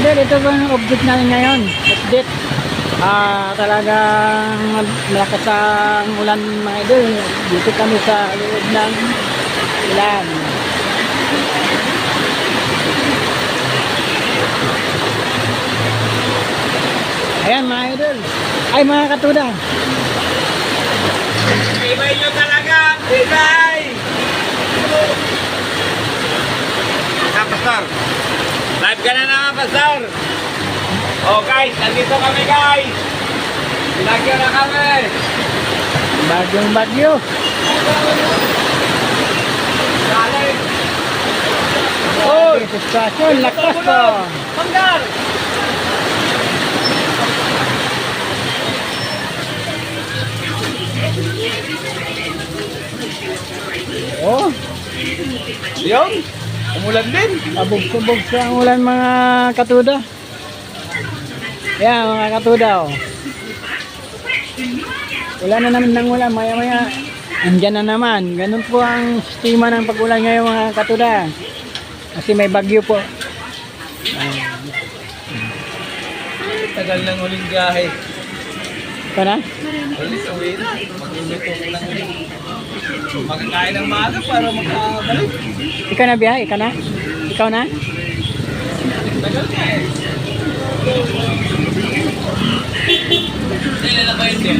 idol, ito po ang object namin ngayon. Update. Talagang malakas ang ulan mga idol. Dito kami sa loob ng ulan. Ayan mga idol. Ay mga katuda. Ibay nyo talaga! Ibay! Pastor. Live ka na naman, Pastor. Oh guys, nandito kami guys. Binagyo na kami. Bagyong bagyo. Galing. Oh, sitwasyon, lakas po. Manggar! Oh, Yun! Umulan din! abog-subog sa ang ulan mga katuda. Yan mga katuda oh. Wala na naman ng ulan, maya-maya andyan na naman. Ganun po ang sistema ng pag-ulan ngayon mga katuda. Kasi may bagyo po. Tagal ng uling biyahe. Ito na? Alis, uwi na. Mag-imbito ko lang ulit. Magkakain ng maaga para makabalik. Ikaw na biya? Ikaw na? Ikaw na? Tagal na eh. Kailan na ba yun din?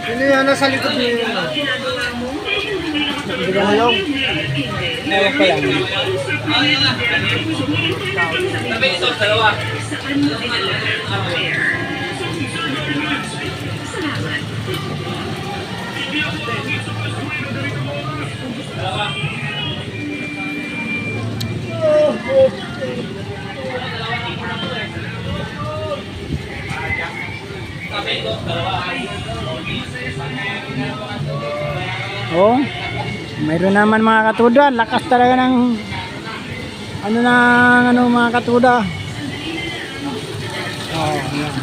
Ano yan? Nasa likod niyo yun? Hindi ka nalong? Ewan ko lang. Sabi ito, dalawa. Oh, mayroon naman mga katuda. Lakas talaga ng ano mga katuda. Oh, yan.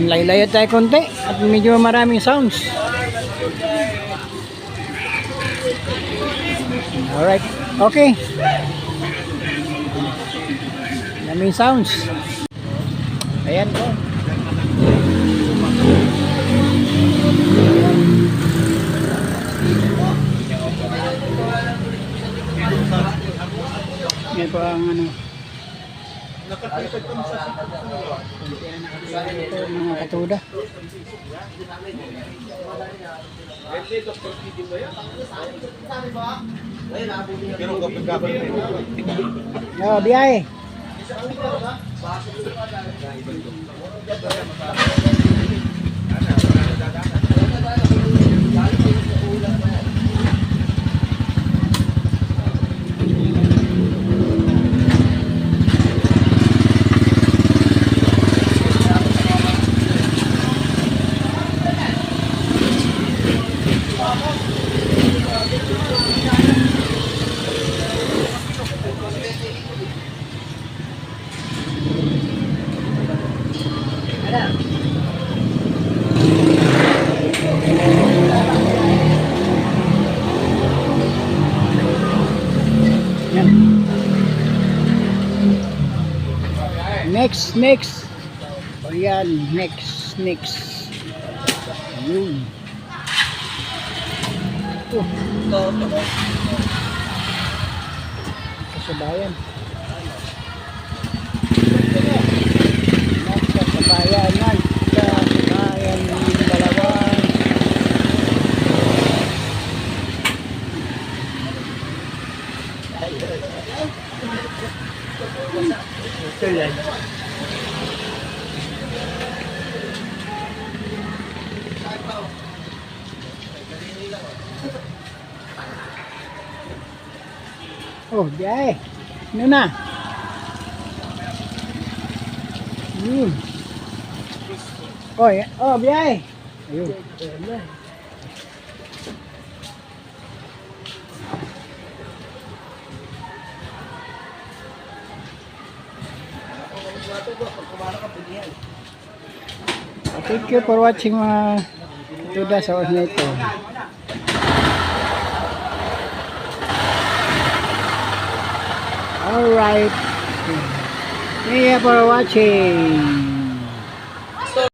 Layo-layo tayo konti at medyo maraming sounds. Alright, okay. Daming sounds. Ayan po. Yan po ang ano. Mga katuda. Oh, biyahe. Yan. Next. O yan, next. Ayun. Kasabayan. Kasabayan ng Balawan. Ito yan. Oh, biyahe. Ano na? Oh, biyahe. Ayun. Thank you for watching mga tuda sa oras na ito. Alright. Thank you for watching.